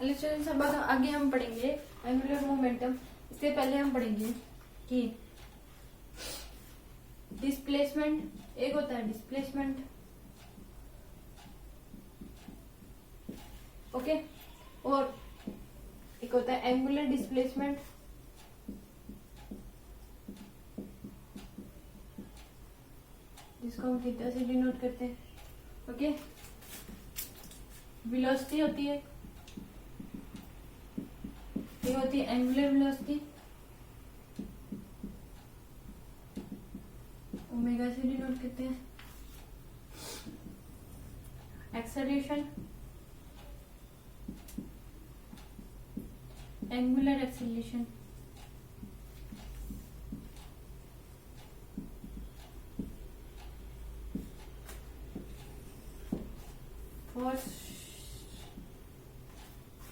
Hello students, अब आगे हम पढ़ेंगे एंगुलर मोमेंटम। इससे पहले हम पढ़ेंगे कि डिस्प्लेसमेंट, एक होता है डिस्प्लेसमेंट, ओके, और एक होता है एंगुलर डिस्प्लेसमेंट, जिसको हम थीटा से डिनोट करते हैं, ओके। वेलोसिटी होती है, ये होती है एंगुलर वेलोसिटी, ओमेगा से डिनोट करते हैं। Acceleration, angular acceleration, force,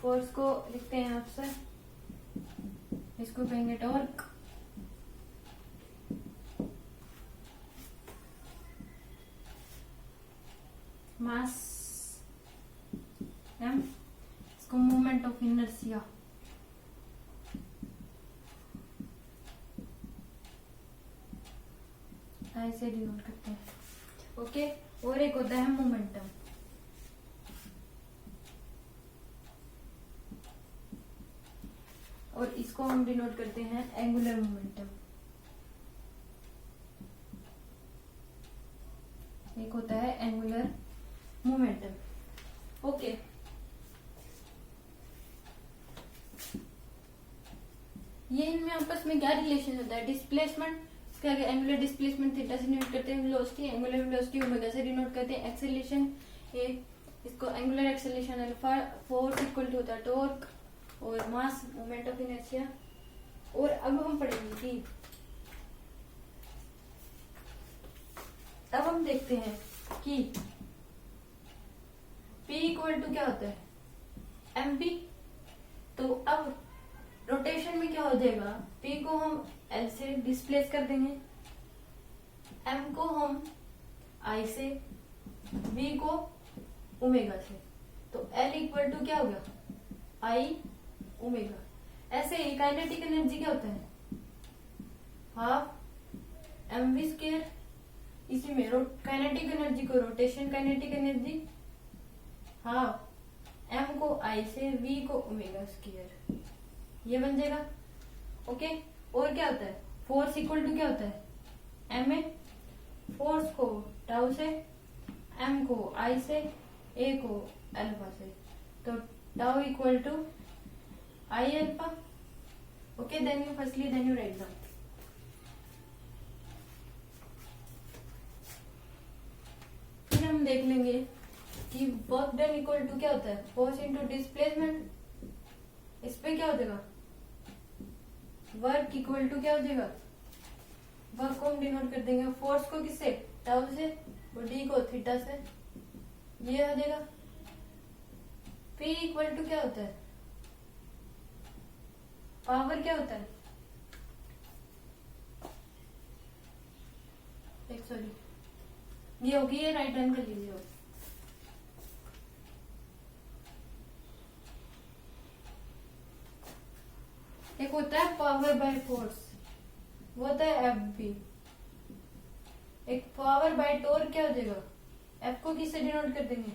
force को लिखते हैं आपसे, इसको कहेंगे टॉर्क। मास एम, इसको मोमेंट ऑफ इनर्शिया, ऐसे डिनोट करते हैं, ओके। और एक होता है मोमेंटम, और इसको हम डिनोट करते हैं एंगुलर मोमेंटम। एक होता है एंगुलर मोमेंटम, ओके। ये इनमें आपस में क्या रिलेशन होता है? डिस्प्लेसमेंट, इसके आगे एंगुलर डिस्प्लेसमेंट थीटा से डिनोट करते हैं, वेलोसिटी एंगुलर वेलोसिटी ओमेगा से डिनोट करते हैं। एक्सेलरेशन, ये इसको angular acceleration alpha, force equal to होता है टॉर्क, और मास मोमेंट ऑफ इनर्शिया। और अब हम पढ़ेंगे कि अब हम देखते हैं कि P इक्वल टू क्या होता है? MP। तो अब रोटेशन में क्या हो जाएगा? P को हम L से डिस्प्लेस कर देंगे, M को हम I से, V को ओमेगा से, तो L इक्वल टू क्या हो गया? I omega. ऐसे ही काइनेटिक एनर्जी क्या होता है? Half mv square. इसी में काइनेटिक एनर्जी को rotation kinetic energy half m को I से, v को ओमेगा स्क्वायर, ये बन जाएगा, ओके। और क्या होता है? फोर्स इक्वल टू क्या होता है? ma, फोर्स को टाउ से, m को I से, a को अल्फा से, तो tau equal to I alpha, okay. Then you firstly then you write down. फिर हम देख लेंगे कि वर्क डन इक्वल टू क्या होता है? Force into displacement. इस पे क्या हो जाएगा? वर्क इक्वल टू क्या हो जाएगा? वर्क को हम डिनोट कर देंगे फोर्स को किससे? टाउ से, और डी को थीटा से, ये हो जाएगा। पी इक्वल टू क्या होता है? पावर क्या होता है? सॉरी, ये होगी, ये राइट हैंड कर लीजिए। एक होता है पावर बाय फोर्स, वो होता है एफ बी। एक पावर बाय टॉर्क क्या हो जाएगा? एफ को किससे डिनोट कर देंगे?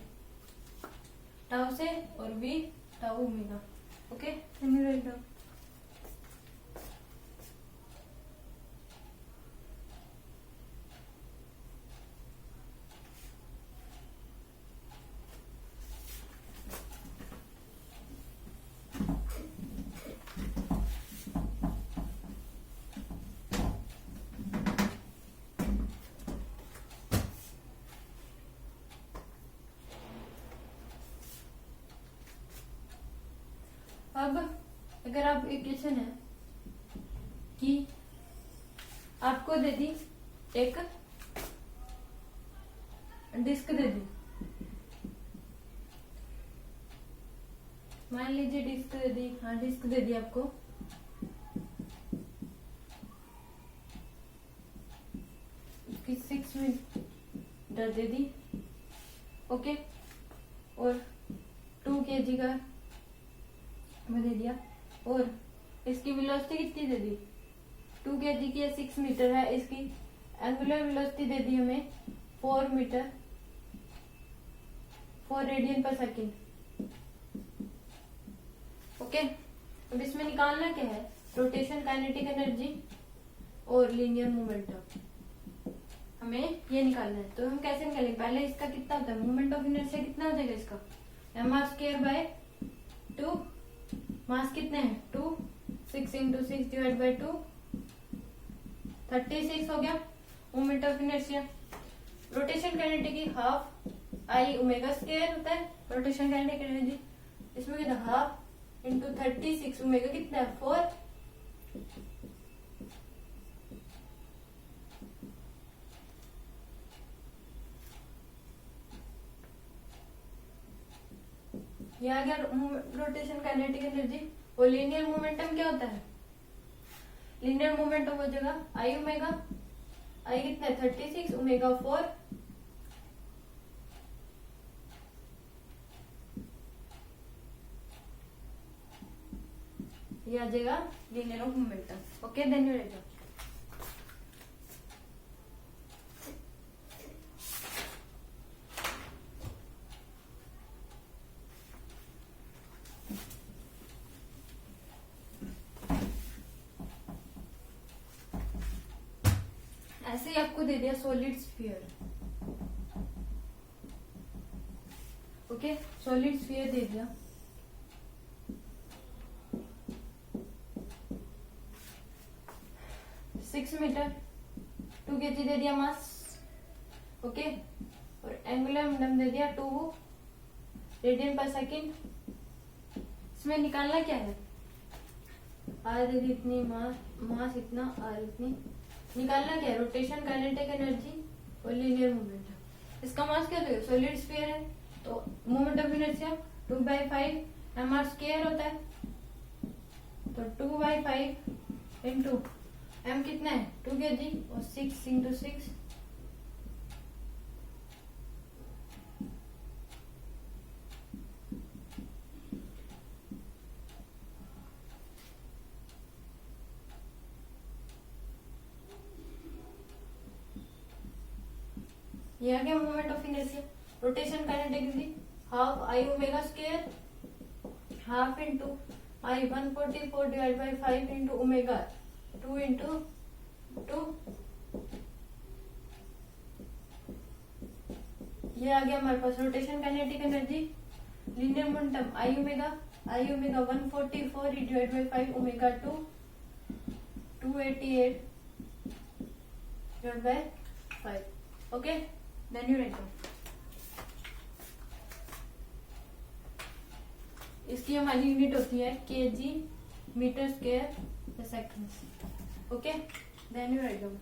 टाउ से, और वी tau omega, okay. Write down. अब अगर आप इक्वेशन है कि आपको दे दी एक डिस्क दे दी, मान लीजिए डिस्क दे दी, हाँ डिस्क दे दी आपको, उसकी 6 मीटर दे दी, ओके। और 2 kg का वो दे दिया। और इसकी वेलोसिटी कितनी दे दी, 2 kg की 6 मीटर है। इसकी एंगुलर वेलोसिटी दे दी हमें 4 मीटर 4 रेडियन पर सेकेंड। ओके, अब इसमें निकालना क्या है, रोटेशन काइनेटिक एनर्जी और लीनियर मोमेंटम, हमें ये निकालना है। तो हम कैसे निकालेंगे, पहले इसका कितना होता है, मोमेंट ऑफ इनर्शिया कितना हो जाएगा इसका, mr²/2, मास कितने हैं 2, 6 × 6 / 2, 36 हो गया moment of inertia. Rotation kinetic की हाफ I ω² होता है रोटेशन काइनेटिक एनर्जी, इसमें कितना हाफ इंटू 36 ओमेगा कितना है 4, ये आ गया रोटेशन काइनेटिक एनर्जी। और लीनियर मोमेंटम क्या होता है, लीनियर मोमेंटम हो जाएगा I ओमेगा, I कितना है 36 ओमेगा 4, ये आ जाएगा linear of momentum. Okay, then you right. ऐसे ही आपको दे दिया solid sphere. Okay, solid sphere दे दिया, सिक्स मीटर 2 kg दे दिया मास। ओके, और एंगुलर मोमेंटम दे दिया 2 रेडियन पर सेकेंड। इसमें निकालना क्या है, आर दे दी इतनी, मास इतना, आर इतनी। निकालना क्या है, रोटेशन काइनेटिक एनर्जी और लीनियर मोमेंटम। इसका मास क्या देगा, सॉलिड स्फीयर है तो मोमेंट ऑफ इनर्शिया 2/5 mr² होता है, तो 2/5 इंटू m कितना है 2 kg और 6 × 6, ये आ गया moment of inertia. Rotation kinetic energy half I ω², half into I 144/5 into omega 2 × 2, ये आ गया हमारे पास rotation kinetic energy. Linear momentum I omega 144/5 omega 2, 288/5। Okay, then you write. इसकी हमारी यूनिट होती है kg metre square per second. Okay, then you write down.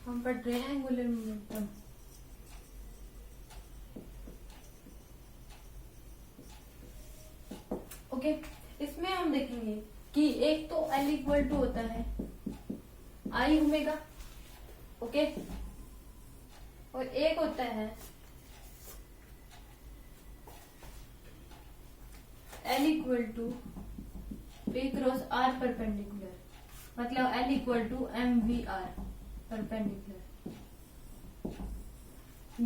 हम पढ़ रहे हैं एंगुलर मोमेंटम। ओके, इसमें हम देखेंगे कि एक तो L = होता है I ओमेगा, ओके, और एक होता है L = P × R परपेंडिकुलर, मतलब L = mvr परपेंडिकुलर।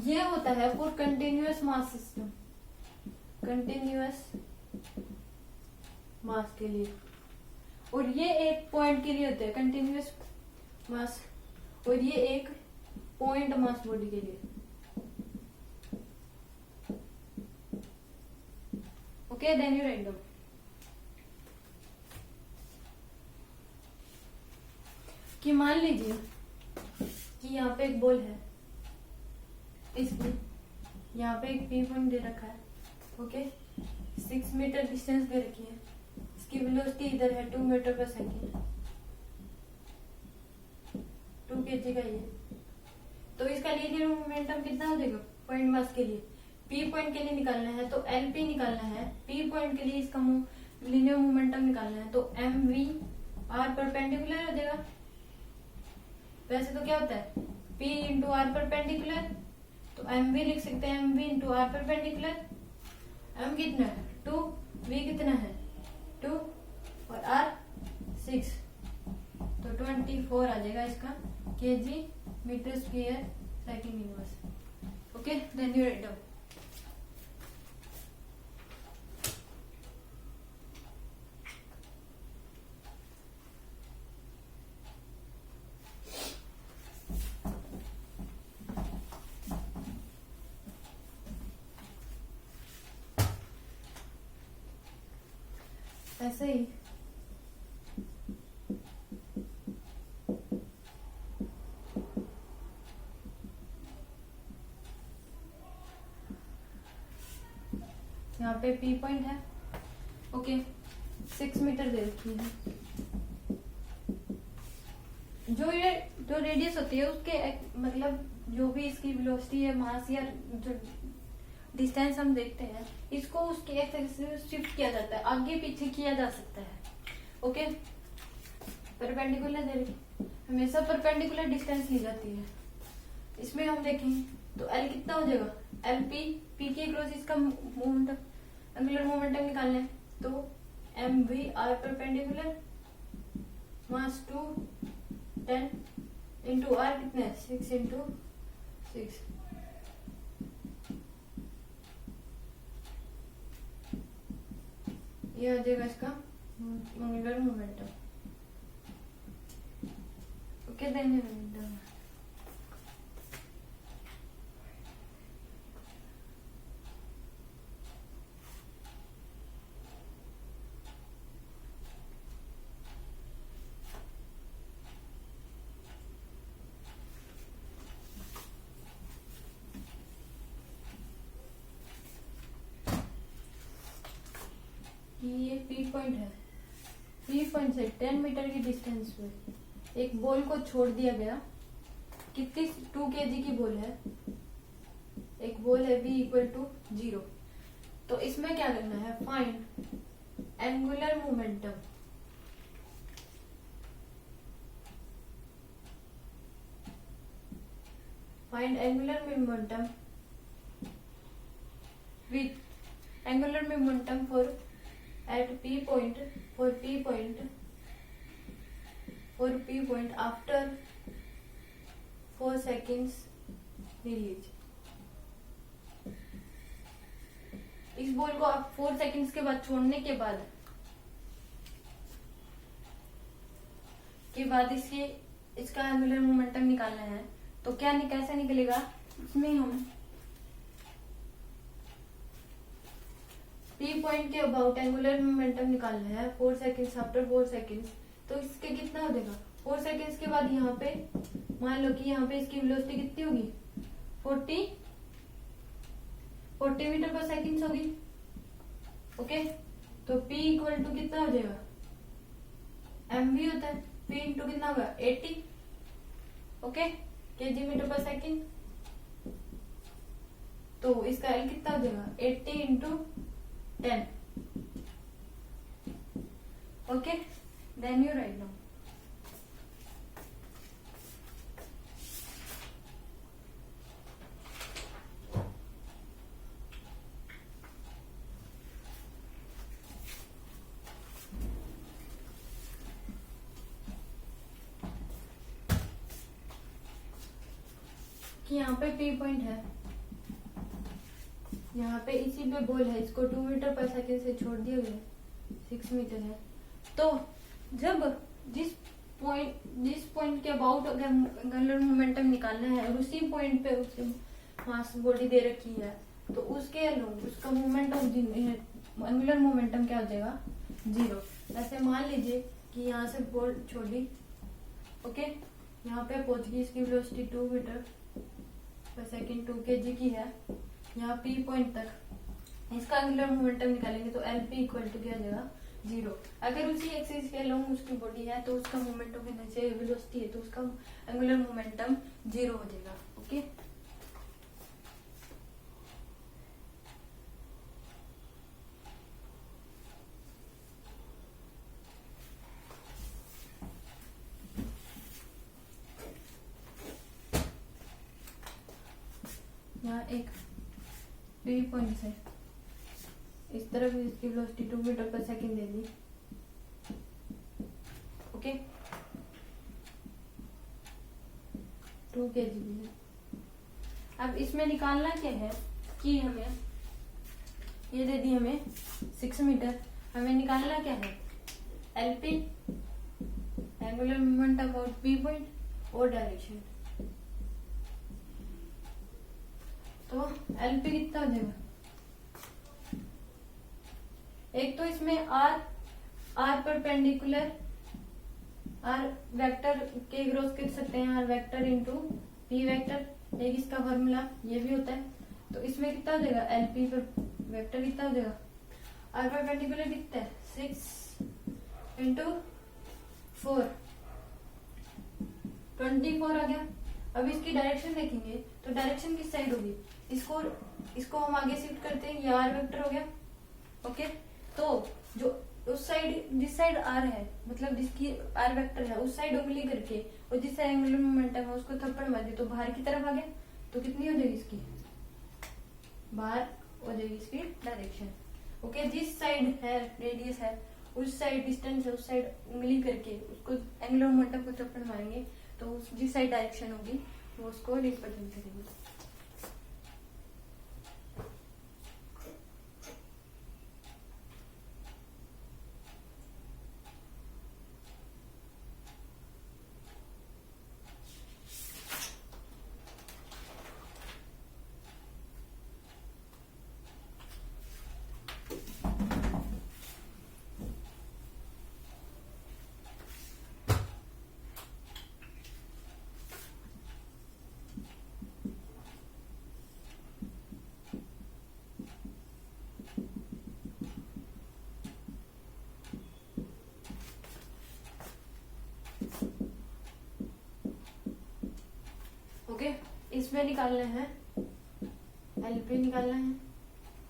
ये होता है for continuous mass system, continuous mass के लिए, और ये एक पॉइंट के लिए होता है कंटिन्यूअस मास, और ये एक पॉइंट मास बॉडी के लिए। Okay, then you write down. कि मान लीजिए कि यहाँ पे एक बॉल है, इसमें यहाँ पे एक पी पॉइंट दे रखा है, ओके, 6 मीटर डिस्टेंस दे रखी है, इसकी वेलोसिटी इधर है 2 मीटर पर सेकेंड, 2 kg का ये। तो इसका लीनियर मोमेंटम कितना हो जाएगा पॉइंट मास के लिए? पी पॉइंट के लिए निकालना है तो एल पी निकालना है, पी पॉइंट के लिए इसका लीनियर मोमेंटम निकालना है तो एम वी आर परपेंडिकुलर हो जाएगा। वैसे तो क्या होता है P इंटू आर परपेंडिकुलर, तो एम वी लिख सकते हैं m v into r perpendicular. M कितना है 2, वी कितना है 2 और आर 6, तो 24 आ जाएगा इसका kg metre square second inverse. Okay, then you write down. ऐसे ही यहाँ पे पी पॉइंट है। ओके, 6 मीटर दे रखी है। जो रेडियस होती है उसके मतलब जो भी इसकी वेलोसिटी है, मास या जो डिस्टेंस हम देखते हैं, इसको उसके एक्सिस से शिफ्ट किया जाता है, आगे पीछे किया जा सकता है। ओके, परपेंडिकुलर दे रखी, हमेशा परपेंडिकुलर डिस्टेंस ली जाती है। इसमें हम देखेंगे तो एल कितना हो जाएगा, एल पी, पी के क्रॉस इसका मोमेंटम, एंगुलर मोमेंटम निकालना है तो m v r perpendicular mass 2 10 into r कितना है 6 इंटू 6, ये आ जाएगा इसका angular momentum. Okay, then momentum ये पी पॉइंट है, पी पॉइंट से 10 मीटर की डिस्टेंस पे एक बॉल को छोड़ दिया गया। कितनी 2 kg की बॉल है, एक बॉल है v इक्वल टू 0। तो इसमें क्या करना है, find angular momentum. Find angular momentum with angular momentum for at P point, for P point after 4 seconds release। इस बॉल को आप 4 सेकंड्स के बाद छोड़ने के बाद इसका एंगुलर मोमेंटम निकालना है। तो कैसे निकलेगा, इसमें हम P पॉइंट के अबाउट एंगुलर मोमेंटम निकालना है 4 सेकंड्स आफ्टर 4 सेकंड्स। तो इसके कितना हो जाएगा, 4 सेकंड्स के बाद यहाँ पे मान लो कि यहाँ पे इसकी वेलोसिटी कितनी होगी 40 मीटर पर सेकंड होगी। ओके, तो P इक्वल टू कितना हो जाएगा, mv होता है, P इंटू कितना होगा 80, ओके, kg मीटर पर सेकंड। तो इसका L कितना हो जाएगा 80 into 10। Okay, then you write down। कि यहाँ पे P पॉइंट है, यहाँ पे इसी पे बॉल है, इसको 2 मीटर पर सेकंड से छोड़ दिया गया, 6 मीटर है। तो जब जिस पॉइंट के अबाउट अगर एंगुलर मोमेंटम निकालना है और उसी पॉइंट पे उसकी मास बॉडी दे रखी है, तो उसके अलोंग उसका मोमेंट ऑफ एंगुलर मोमेंटम क्या हो जाएगा 0। ऐसे मान लीजिए कि यहाँ से बॉल छोड़ी, ओके, यहाँ पे पहुंच गई, इसकी वेलोसिटी 2 मीटर पर सेकंड 2 kg की है, यहाँ P पॉइंट तक इसका एंगुलर मोमेंटम निकालेंगे तो LP इक्वल टू क्या हो जाएगा 0। अगर उसी एक्सिस के अलोंग उसकी बॉडी है तो उसका मोमेंटम होना चाहिए, वेलोसिटी है तो उसका एंगुलर मोमेंटम 0 हो जाएगा। ओके, यहाँ एक P पॉइंट है, इस तरफ इसकी वेलोसिटी 2 मीटर पर सेकंड दे दी। ओके, 2 kg है। अब इसमें निकालना क्या है कि हमें ये दे दी हमें 6 मीटर, हमें निकालना क्या है LP angular moment about P point और डायरेक्शन। तो LP कितना हो जाएगा, एक तो इसमें R परपेंडिकुलर R वेक्टर के क्रॉस कर सकते हैं, R vector into P vector, एक इसका फॉर्मूला ये भी होता है। तो इसमें कितना हो जाएगा LP पर वेक्टर कितना हो जाएगा, R परपेंडिकुलर कितना है 6 इंटू 4 24 आ गया। अब इसकी डायरेक्शन देखेंगे तो डायरेक्शन किस साइड होगी, इसको हम आगे शिफ्ट करते हैं, ये R वेक्टर हो गया। ओके, तो जो उस साइड जिस साइड R है मतलब जिसकी R वेक्टर है उस साइड उंगली करके और जिस साइड एंगुलर मोमेंटम है उसको थप्पड़ मार दी तो बाहर की तरफ आ गया। तो कितनी हो जाएगी इसकी, बाहर हो जाएगी इसकी डायरेक्शन। ओके, जिस साइड है रेडियस है उस साइड डिस्टेंस है उस साइड उंगली करके उसको एंगुलर मोमेंटम को थप्पड़ मारेंगे तो जिस साइड डायरेक्शन होगी वो उसको रिप्रेजेंट करेंगे। ओके, इसमें निकालना है LP निकालना है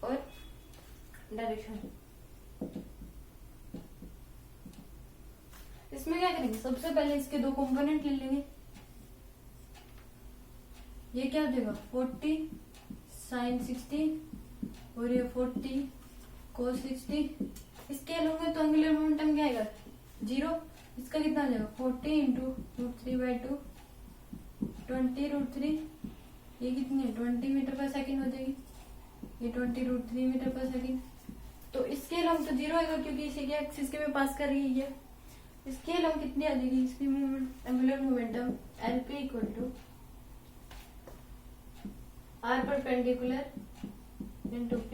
और डायरेक्शन। इसमें क्या करेंगे, सबसे पहले इसके दो कंपोनेंट ले लेंगे। ये क्या हो जाएगा 40 sin 60 और ये 40 cos 60। इसके लोगे तो एंगुलर मोमेंटम क्या आएगा 0। इसका कितना आ जाएगा 40 इंटू √3/2 20√3। ये कितनी है 20 मीटर पर सेकंड हो जाएगी, ये 20√3 मीटर पर सेकंड। तो इसके लॉन्ग तो 0 आएगा क्योंकि इसी के एक्सिस के में पास कर रही है। इसके लॉन्ग कितनी आ जाएगी, इसकी angular momentum LP equal to R perpendicular into P।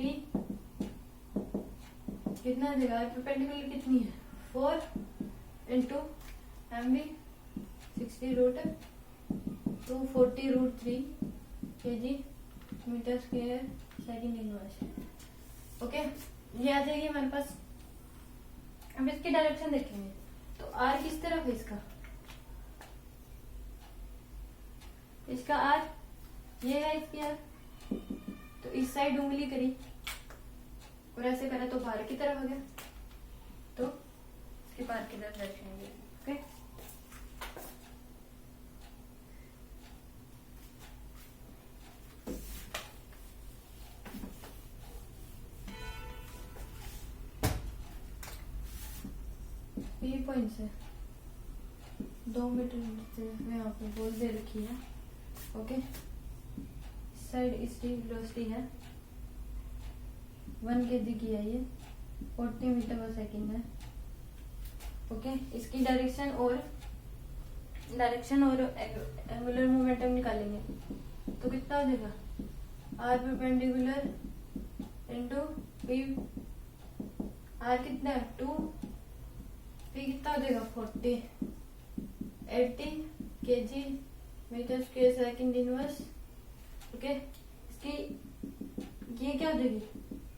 कितना आ जाएगा, R परपेंडिकुलर कितनी है 4 into MB 60√240√3 kg metre square second inverse. Okay, ये आ जाएगी हमारे पास। अब इसकी डायरेक्शन देखेंगे तो R किस तरफ है, इसका R ये है, इसकी R तो इस साइड उंगली करी और ऐसे करा तो बाहर की तरफ आ गया, तो इसके बाहर की तरफ डायरेक्शन। ओके, P पॉइंट से 2 मीटर में आपको बोल दे रखी है। ओके, इस साइड इसकी वेलोसिटी है 1 kg की है, ये 40 मीटर पर सेकंड है। ओके, इसकी डायरेक्शन और एंगुलर मोमेंटम निकालेंगे तो कितना हो जाएगा R perpendicular into P। R कितना है 2, P कितना हो जाएगा 80 kg metre square second inverse. Okay, इसकी ये क्या हो जाएगी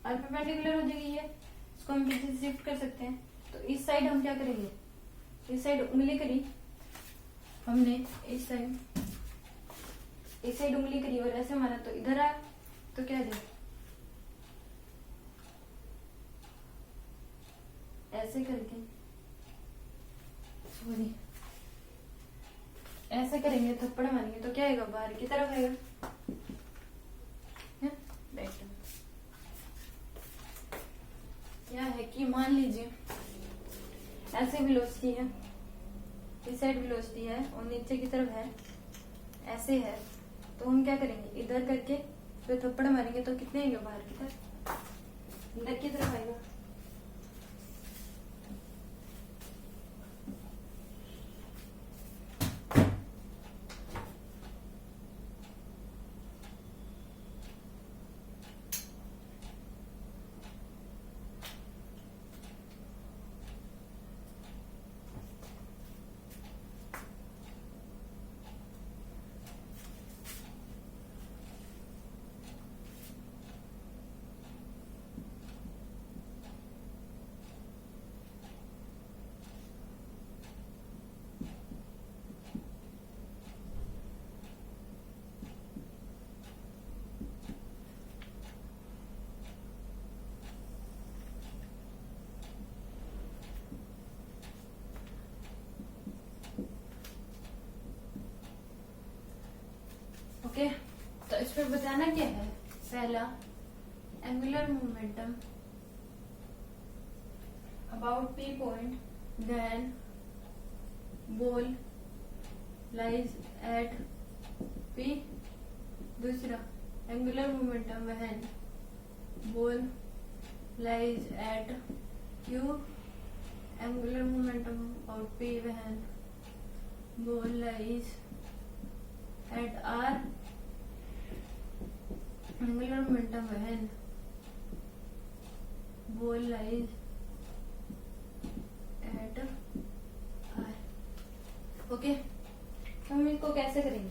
R परपेंडिकुलर हो जाएगी, ये इसको हम पीछे शिफ्ट कर सकते हैं तो इस साइड हम क्या करेंगे, इस साइड उंगली करी हमने, इस साइड उंगली करी और ऐसे मारा तो इधर आया, तो क्या दे, ऐसे करके, सॉरी ऐसे करेंगे, थप्पड़ मारेंगे तो क्या आएगा, बाहर की तरफ आएगा। बैठ क्या है कि मान लीजिए ऐसे वेलोसिटी है, इस साइड वेलोसिटी है और नीचे की तरफ है, ऐसे है, तो हम क्या करेंगे, इधर करके फिर थप्पड़ मारेंगे तो कितने आएंगे, बाहर की तरफ, अंदर की तरफ आएगा। ओके, तो इस पर बताना क्या है, पहला angular momentum about P point when ball lies at P, दूसरा angular momentum when ball lies at Q, angular momentum about P when ball lies at R, angular momentum when ball lies at R। Okay, हम इसको कैसे करेंगे,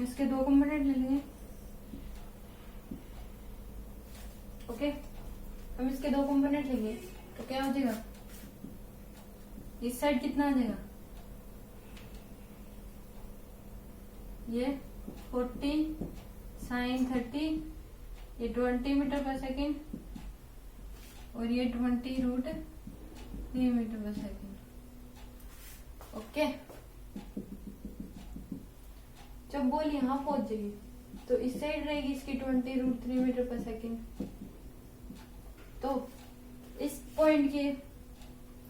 इसके दो component ले लेंगे। Okay, हम इसके दो कंपोनेंट लेंगे तो क्या हो जाएगा, इस साइड कितना आ जाएगा, ये 40 sin 30, ये 20 मीटर पर सेकेंड और ये 20√3 मीटर पर सेकेंड। ओके, जब बॉल यहाँ पहुंच जाएगी तो इस साइड रहेगी इसकी 20√3 मीटर पर सेकेंड, तो इस पॉइंट के